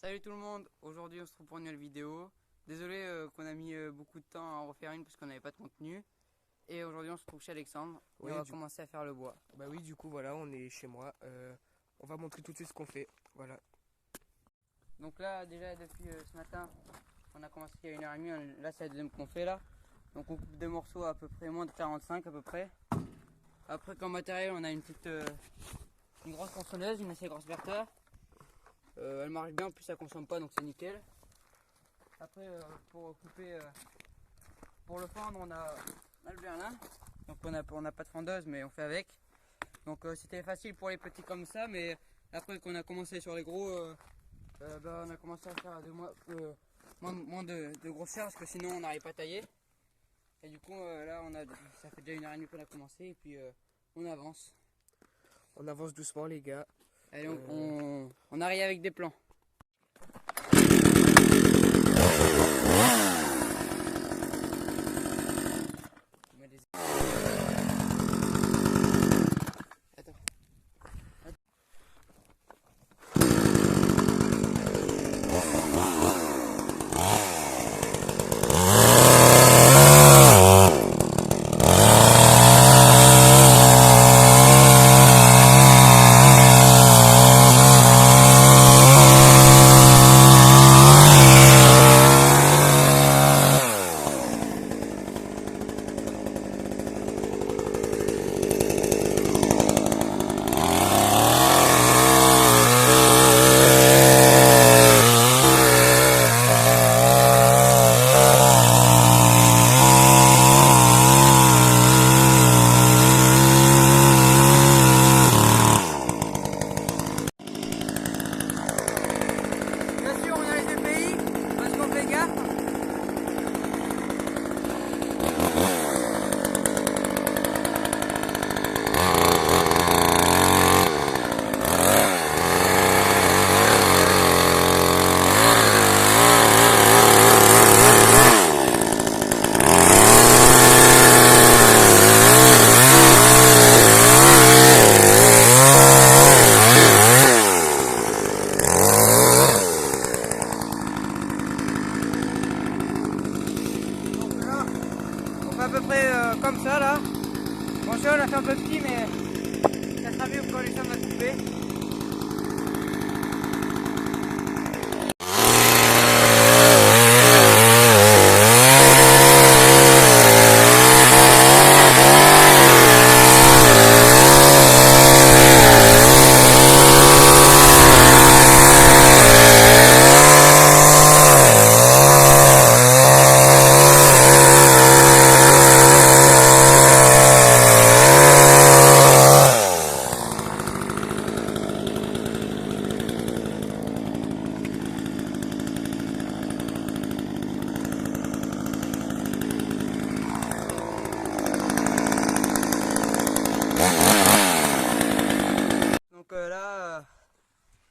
Salut tout le monde, aujourd'hui on se retrouve pour une nouvelle vidéo. Désolé qu'on a mis beaucoup de temps à en refaire une parce qu'on n'avait pas de contenu. Et aujourd'hui on se trouve chez Alexandre et on va commencer à faire le bois. Bah oui, du coup voilà, on est chez moi. On va montrer tout de suite ce qu'on fait. Voilà. Donc là déjà depuis ce matin, on a commencé il y a 1h30, là c'est la deuxième qu'on fait là. Donc on coupe des morceaux à peu près moins de 45 à peu près. Après comme matériel on a une grosse tronçonneuse, une assez grosse Bertha. Elle marche bien, en plus ça consomme pas donc c'est nickel. Après pour couper, pour le fendre on a le Berlin. Donc on n'a pas de fendeuse mais on fait avec. Donc c'était facile pour les petits comme ça, mais après qu'on a commencé sur les gros, on a commencé à faire moins de grosseur parce que sinon on n'arrive pas à tailler. Et du coup là ça fait déjà 1h30 qu'on a commencé et puis on avance. On avance doucement les gars. Allez, on arrive avec des plans. À peu près comme ça là. Bon ça on a fait un peu petit mais ça sera mieux quand les sommes va couper.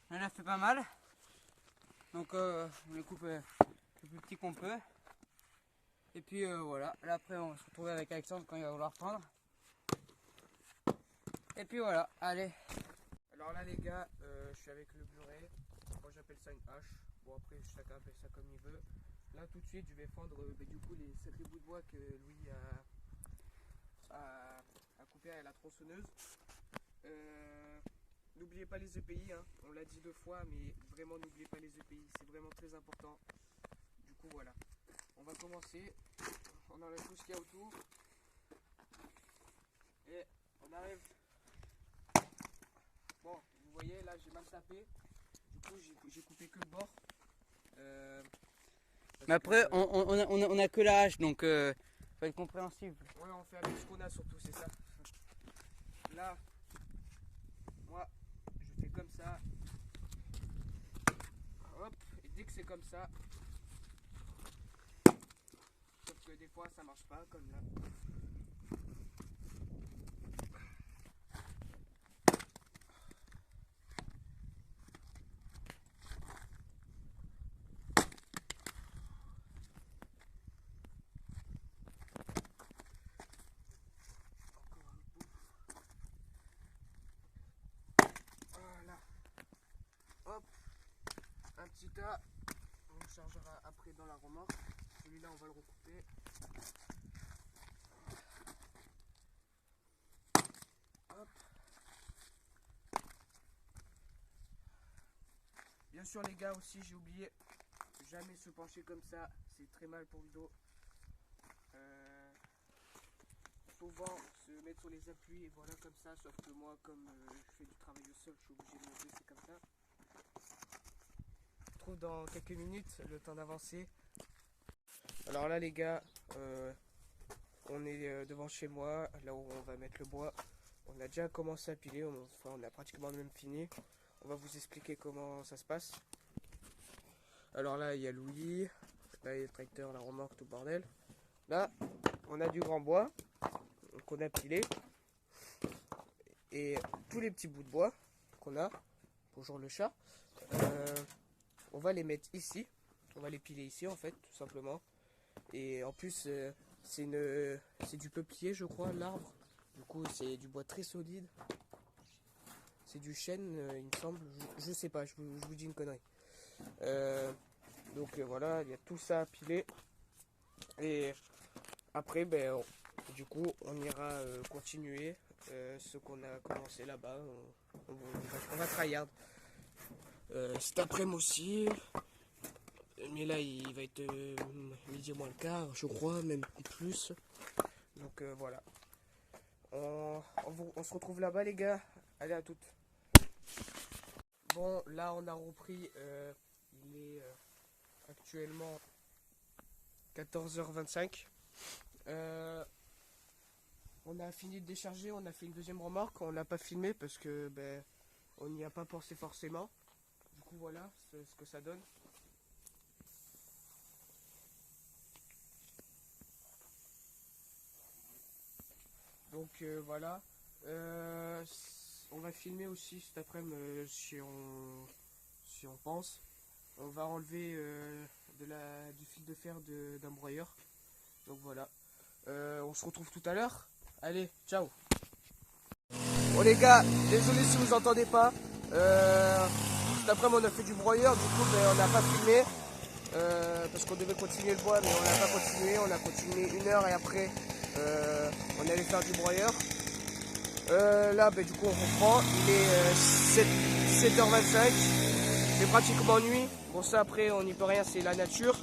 On a fait pas mal, donc on les coupe le plus petit qu'on peut, et puis voilà, là après on va se retrouver avec Alexandre quand il va vouloir prendre, et puis voilà, allez. Alors là les gars, je suis avec le Blu-ray, moi j'appelle ça une hache, bon après chacun appelle ça comme il veut. Là tout de suite je vais fendre du coup les sacrés bouts de bois que Louis a coupé à la tronçonneuse. N'oubliez pas les EPI, hein. On l'a dit 2 fois, mais vraiment n'oubliez pas les EPI, c'est vraiment très important. Du coup voilà, on va commencer, on enlève tout ce qu'il y a autour, et on arrive. Bon, vous voyez là j'ai mal tapé, du coup j'ai coupé que le bord. Mais après on a que la hache donc faut être compréhensible. Ouais, on fait avec ce qu'on a surtout, c'est ça. Là, moi je fais comme ça, hop, et dès que c'est comme ça, sauf que des fois ça marche pas comme là. Voilà. Hop, un petit résultat, on le chargera après dans la remorque. Celui-là, on va le recouper. Hop. Bien sûr les gars aussi, j'ai oublié, jamais se pencher comme ça, c'est très mal pour le dos. Souvent se mettre sur les appuis et voilà comme ça, sauf que moi comme je fais du travail au sol, je suis obligé de me baisser comme ça. On se retrouve dans quelques minutes, le temps d'avancer. Alors là les gars, on est devant chez moi, là où on va mettre le bois. On a déjà commencé à piler, on a pratiquement même fini. On va vous expliquer comment ça se passe. Alors là il y a Louis, là il y a le tracteur, la remorque, tout bordel. Là on a du grand bois qu'on a pilé. Et tous les petits bouts de bois qu'on a, bonjour le chat, on va les mettre ici. On va les piler ici en fait, tout simplement. Et en plus c'est du peuplier je crois, l'arbre. Du coup c'est du bois très solide. C'est du chêne il me semble, je sais pas, je vous dis une connerie. Donc voilà, il y a tout ça à piler. Et après du coup on ira continuer ce qu'on a commencé là-bas. On va tryhard. Cet après-midi aussi. Mais là il va être midi moins le quart, je crois, même plus. Donc voilà. On se retrouve là-bas les gars. Allez, à toutes. Bon, là on a repris. Il est actuellement 14h25. On a fini de décharger, on a fait une deuxième remorque. On l'a pas filmé parce que on n'y a pas pensé forcément. Du coup voilà ce que ça donne. Donc voilà. On va filmer aussi cet après-midi si on pense. On va enlever du fil de fer d'un broyeur. Donc voilà. On se retrouve tout à l'heure. Allez, ciao. Bon les gars, désolé si vous entendez pas. Cet après-midi on a fait du broyeur, du coup on n'a pas filmé. Parce qu'on devait continuer le bois mais on n'a pas continué. On a continué 1 heure et après on allait faire du broyeur. Là du coup on reprend. Il est 17h25. C'est pratiquement nuit. Bon ça après on n'y peut rien, c'est la nature.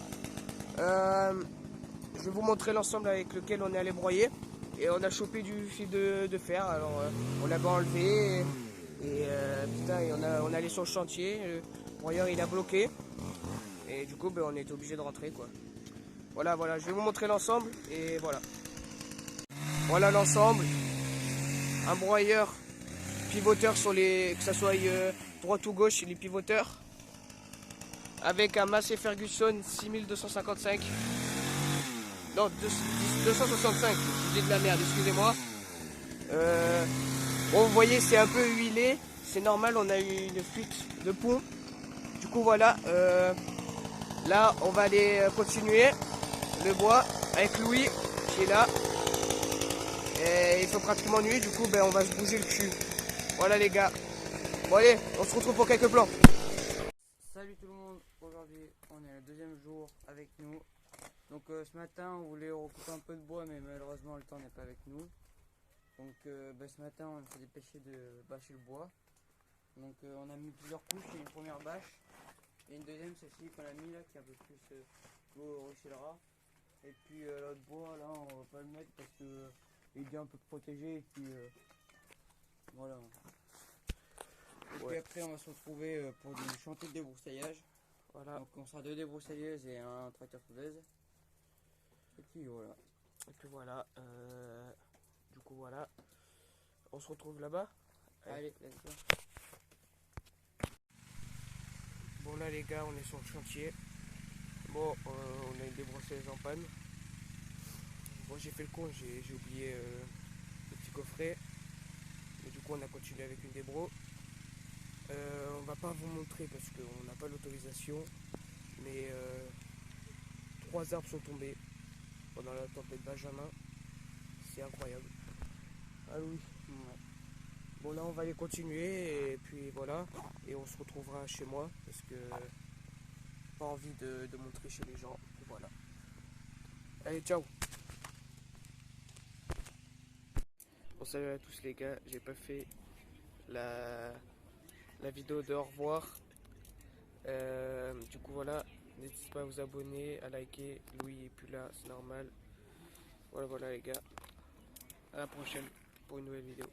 Je vais vous montrer l'ensemble avec lequel on est allé broyer. Et on a chopé du fil de fer. Alors on l'avait enlevé. Et putain, et on est allé sur le chantier. Le broyeur il a bloqué. Et du coup on était obligé de rentrer quoi. Voilà, je vais vous montrer l'ensemble. Et voilà. Voilà l'ensemble. Un broyeur pivoteur sur les. Que ça soit droite ou gauche, les pivoteurs. Avec un Massey Ferguson 6255. Non, 265, je dis de la merde, excusez-moi. Bon, vous voyez, c'est un peu huilé. C'est normal, on a eu une fuite de pont. Du coup, voilà. Là, on va aller continuer le bois avec Louis qui est là. Et il fait pratiquement nuit, du coup, on va se bouger le cul. Voilà, les gars. Bon, allez, on se retrouve pour quelques plans. Salut tout le monde, aujourd'hui on est le deuxième jour avec nous. Donc ce matin on voulait recouper un peu de bois mais malheureusement le temps n'est pas avec nous. Donc ce matin on s'est dépêché de bâcher le bois. Donc on a mis plusieurs couches, il y a une première bâche et une deuxième celle-ci qu'on a mis là qui est un peu plus l'eau ruissellera. Et puis l'autre bois là on va pas le mettre parce que il est bien un peu protégé et puis voilà. Et puis après on va se retrouver pour du chantier de débroussaillage. Voilà. Donc on sera 2 débroussailleuses et un tracteur soudeuse. Et puis voilà. Du coup voilà. On se retrouve là-bas. Allez, let's go. Bon là les gars on est sur le chantier. Bon on a une débroussailleuse en panne. Bon j'ai fait le con, j'ai oublié le petit coffret. Mais du coup on a continué avec une débro. On va pas vous montrer parce qu'on n'a pas l'autorisation. Mais 3 arbres sont tombés pendant la tempête Benjamin. C'est incroyable. Ah oui. Ouais. Bon là on va aller continuer et puis voilà. Et on se retrouvera chez moi parce que pas envie de montrer chez les gens. Voilà. Allez, ciao. Bon, salut à tous les gars, j'ai pas fait la vidéo de au revoir. Du coup voilà, n'hésitez pas à vous abonner, à liker. Louis est plus là, c'est normal. Voilà les gars, à la prochaine pour une nouvelle vidéo.